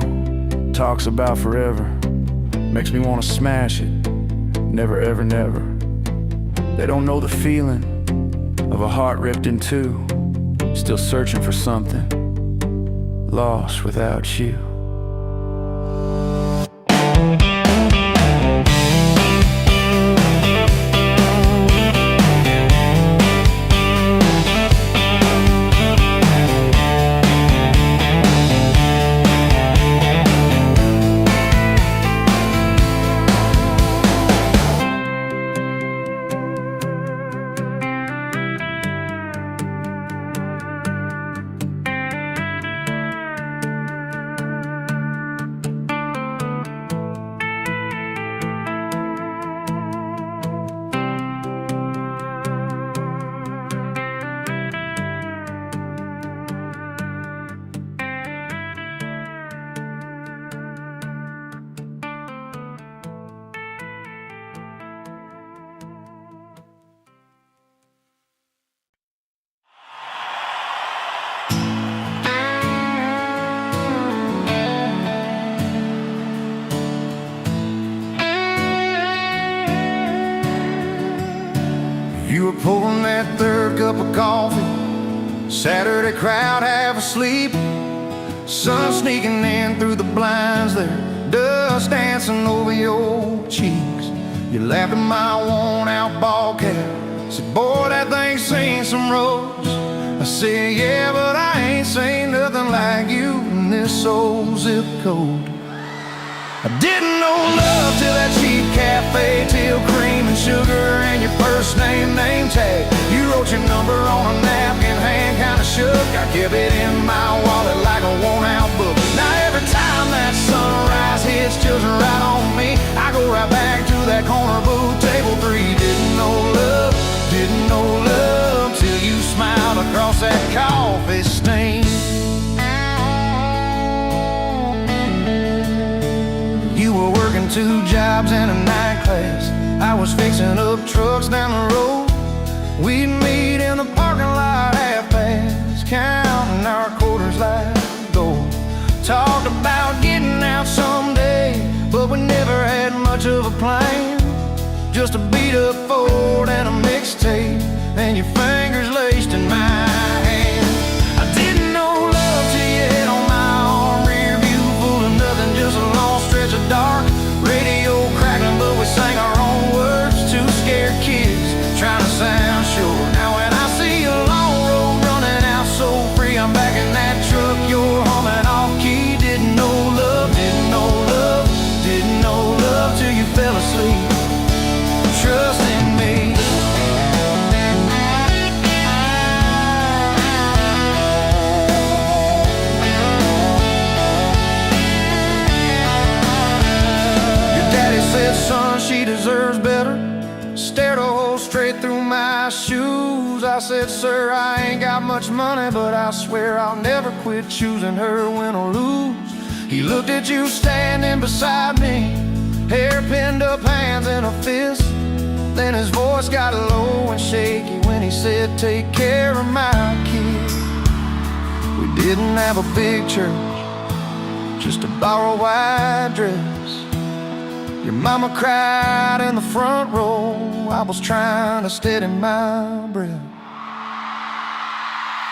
talks about forever, makes me want to smash it. Never, ever, never. They don't know the feeling of a heart ripped in two, still searching for something, lost without you. You were pouring that third cup of coffee, Saturday crowd half asleep, sun sneaking in through the blinds there, dust dancing over your cheeks. You laughed at my worn-out ball cap, said, boy, that thing's seen some roads. I said, yeah, but I ain't seen nothing like you in this old zip code. I didn't know love till that cheap cafe, till cream and sugar and your first name tag. You wrote your number on a napkin, hand kinda shook. I kept it in my wallet like a worn-out book. Now every time that sunrise hits just right on me, I go right back to that corner booth, table 3. Didn't know love till you smiled across that coffee stain. You were working 2 jobs and a night class. I was fixing up trucks down the road. We'd meet in the parking lot half-past, counting our quarters like gold. Talked about getting out someday, but we never had much of a plan. Just a beat-up Ford and a mixtape, and your fingers laced in my hand. I didn't know love till you hit on my arm, rear view full of nothing, just a long stretch of dark. Radio crackling, but we sang our own words, 2 scared kids trying to sound sure. Now when I see a long road running out so free, I'm back in that truck, you're humming off key. Didn't know love till you fell asleep. Trust in me. Your daddy said, son, she deserves better. Stared a hole straight through my shoes. I said, sir, I ain't got much money, but I swear I'll never quit choosing her, win or lose. He looked at you standing beside me, hair pinned up, hands in a fist. Then his voice got low and shaky when he said, take care of my kid. We didn't have a big church, just a borrowed white dress. Your mama cried in the front row. I was trying to steady my breath.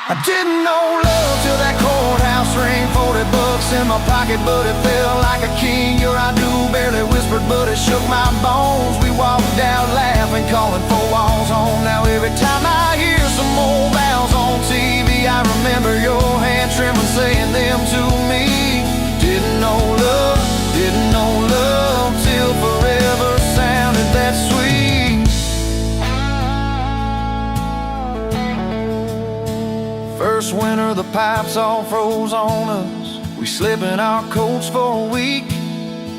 I didn't know love till that courthouse ring, 40 bucks in my pocket, but it felt like a king. Your I do barely whispered, but it shook my bones. We walked out laughing, calling 4 walls home. Now every time I hear some old vows on TV, I remember your hand trembling, saying them to me. Didn't know love till forever sounded that sweet. First winter, the pipes all froze on us. We slept in our coats for a week.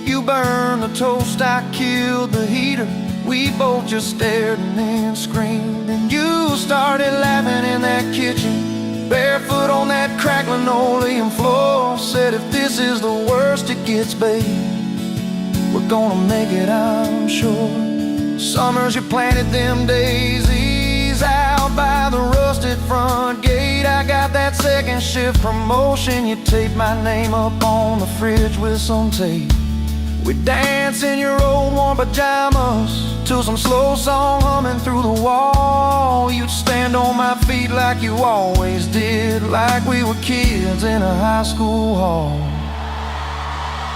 You burned the toast, I killed the heater. We both just stared and then screamed. And you started laughing in that kitchen, barefoot on that cracked linoleum floor. Said, if this is the worst it gets, babe, we're gonna make it, I'm sure. Summers you planted them daisies out by the rusted front gate. I got that second shift promotion. You taped my name up on the fridge with some tape. We dance in your old warm pajamas to some slow song humming through the wall. You'd stand on my feet like you always did, like we were kids in a high school hall.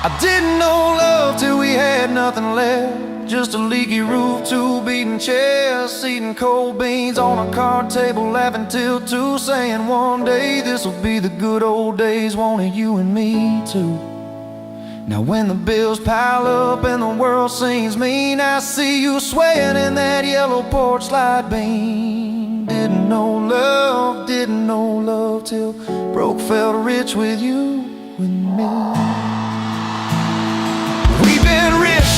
I didn't know love till we had nothing left, just a leaky roof, 2 beating chests, eating cold beans on a card table, laughing till 2, saying one day this'll be the good old days, wanted you and me too. Now when the bills pile up and the world seems mean, I see you swaying in that yellow porch light beam. Didn't know love till broke felt rich with you and me. We've been rich,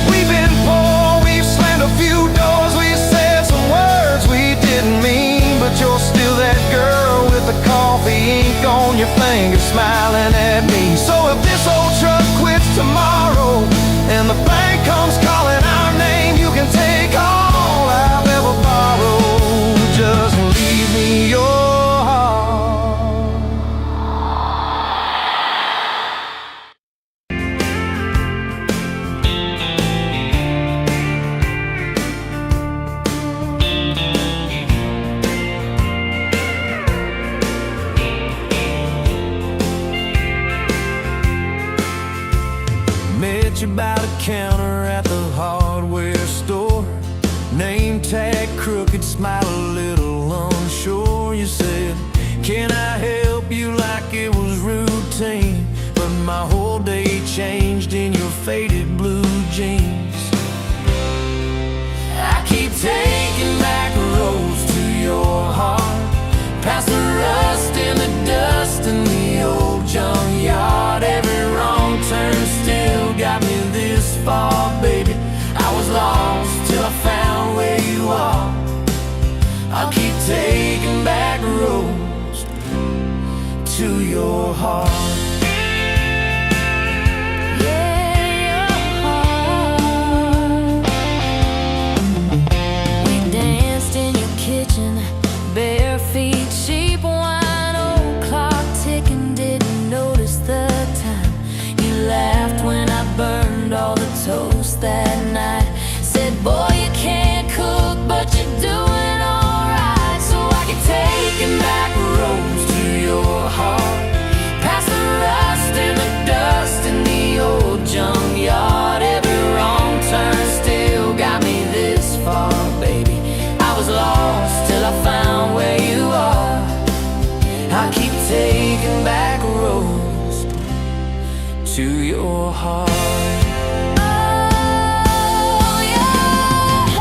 we've been poor, we've slammed a few doors, we've said some words we didn't mean, but you're still that girl with the coffee ink on your finger smiling at me. So if this old truck quits tomorrow and the bank comes calling our name, you can take all I've ever borrowed, just leave me your heart. tad crooked, smile a little unsure. You said, can I help you, like it was routine? But my whole day changed in your faded blue jeans. I keep taking back roads to your heart, past the rust and the dust in the old junkyard. Every wrong turn still got me this far, baby. I was lost till I found where you are. I'll keep taking back roads to your heart. Bare feet, cheap wine, old clock ticking, didn't notice the time. You laughed when I burned all the toast that night. Said, boy, you can't cook, but you're doing alright. So I keep taking back roads to your heart, past the rust and the dust in the old junkyard. Every wrong turn still got me this far, baby. I was lost till I found where you are. I keep taking back roads to your heart. Oh, yeah.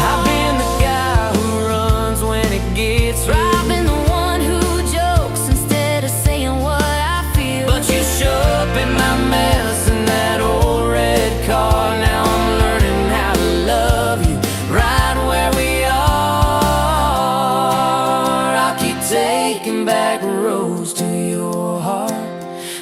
I've been the guy who runs when it gets real. I've been the one who jokes instead of saying what I feel. But you show up in my mess in that old red car. Now I'm learning how to love you right where we are. Taking back roads to your heart,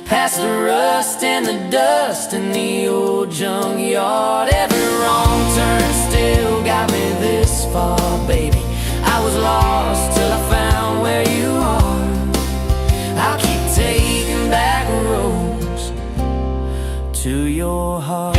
past the rust and the dust in the old junkyard. Every wrong turn still got me this far, baby. I was lost till I found where you are. I'll keep taking back roads to your heart.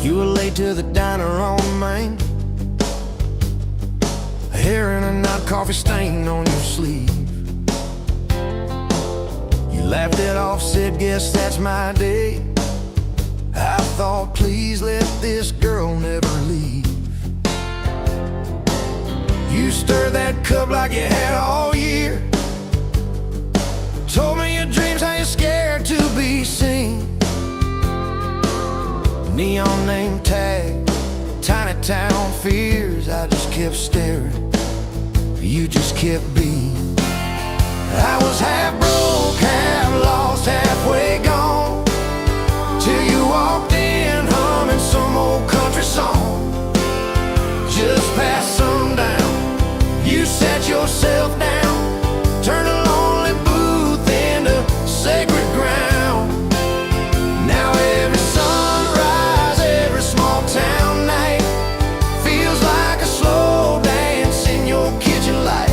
You were late to the diner on Main, a hair and a knot coffee stain on your sleeve. You laughed it off, said, guess that's my day. I thought, please let this girl never leave. You stirred that cup like you had all year, told me your dreams, how you're scared to be seen. Neon name tag, tiny town fears. I just kept staring, you just kept being. I was half broke, half lost, halfway gone, till you walked in humming some old country song. Just past sundown, you sat yourself down, turned a lonely booth into sacred ground. Now every sunrise, every small town night feels like a slow dance in your kitchen light.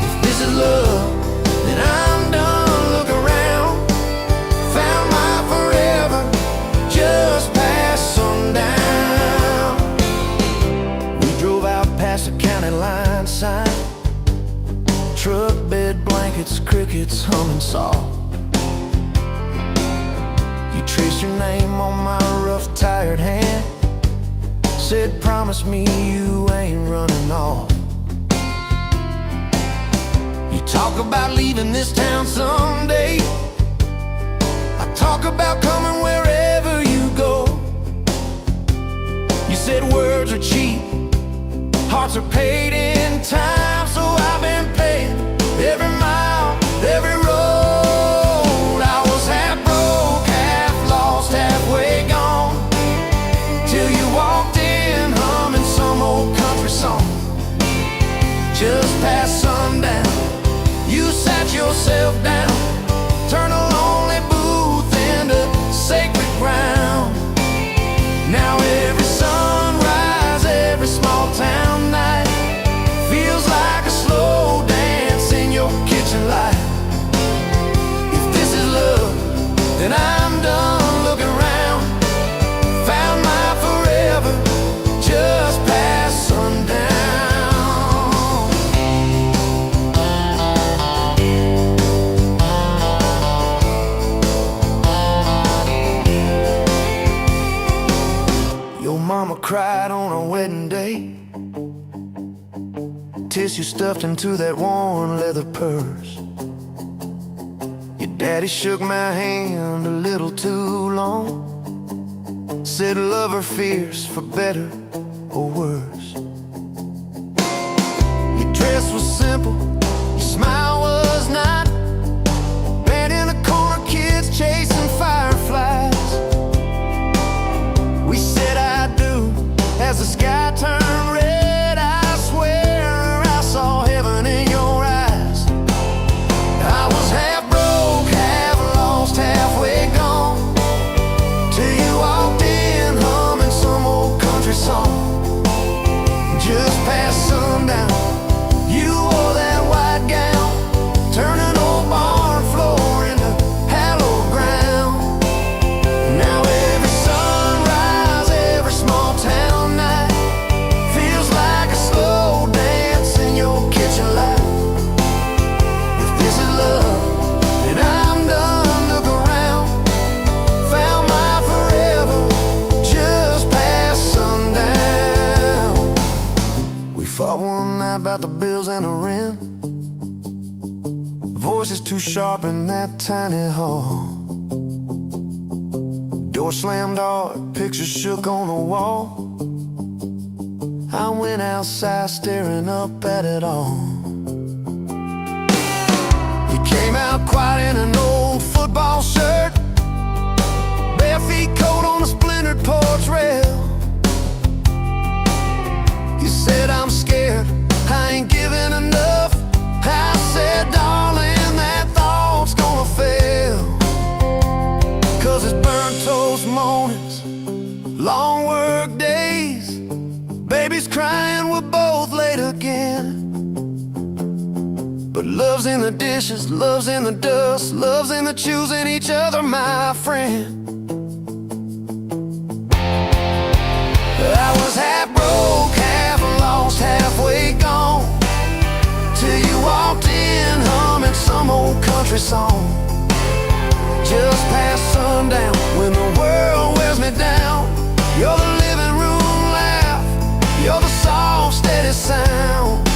If this is love, then I'm done. Look around, found my forever just past sundown. We drove out past the county line sign, truck bed blankets, crickets humming soft. You traced your name on my rough, tired hand, said, promise me you ain't running off. You talk about leaving this town someday, I talk about coming wherever you go. You said words are cheap, hearts are paid in time, so I've been paying every mile, every road. I was half broke, half lost, halfway gone, till you walked in humming some old country song. Just past sundown, you sat yourself down, turned a lonely booth into sacred ground. Now every sunrise, every small town night feels like kiss you stuffed into that worn leather purse. Your daddy shook my hand a little too long, said love or fears for better or worse. Your dress was simple, your smile was not. Band in a corner, kids chasing fireflies. We said I do as the sky turned red. I swear I saw heaven in your eyes. I was half broke, half lost, halfway gone, till you walked in humming some old country song. Just past sundown, you wore that white gown, turning old barn floor into hallowed ground. Now every sunrise, every small town night feels like a slow dance in your kitchen light. If this is love, then I'm done. Look around, found my forever just past sundown. We fought one night about the bills and the rent. Voices too sharp in that tiny hall. Door slammed hard, pictures shook on the wall. I went outside staring up at it all. You came out quiet in an old football shirt, bare feet cold on a splintered porch rail. You said I'm scared, I ain't giving enough. I said, darling, that thought's gonna fail. 'Cause it's burnt toast mornings, long work days, babies crying, we're both late again. But love's in the dishes, love's in the dust, love's in the choosing each other, my friend. I was half broke, half lost, halfway gone, till you walked in humming some old country song. Just past sundown, when the world wears me down, you're the living room laugh, you're the soft, steady sound.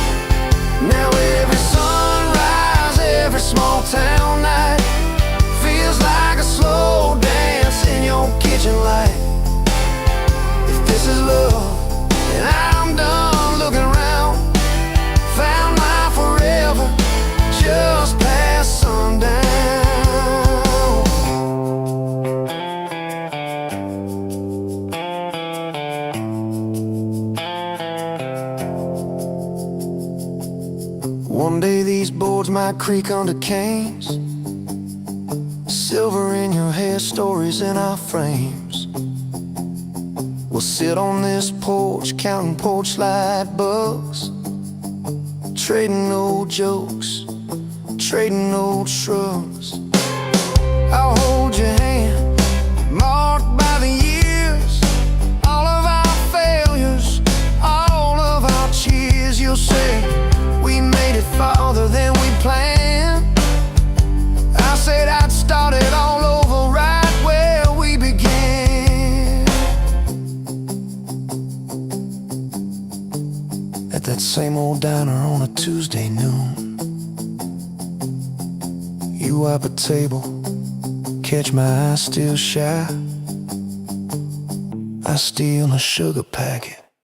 Now every sunrise, every small town night feels like a slow dance in your kitchen light. If this is love, then I'm done looking around, found my forever just past sundown. One day these boards might creak under canes, silver in your hair, stories in our frames. We'll sit on this porch, counting porch light bugs, trading old jokes, trading old shrugs. I'll hold your hand, marked by the years, all of our failures, all of our cheers. You'll say we made it farther than we planned. I said I'd start it all over right where we began. At that same old diner on a Tuesday noon, you wipe a table, catch my eye still shy. I steal a sugar packet,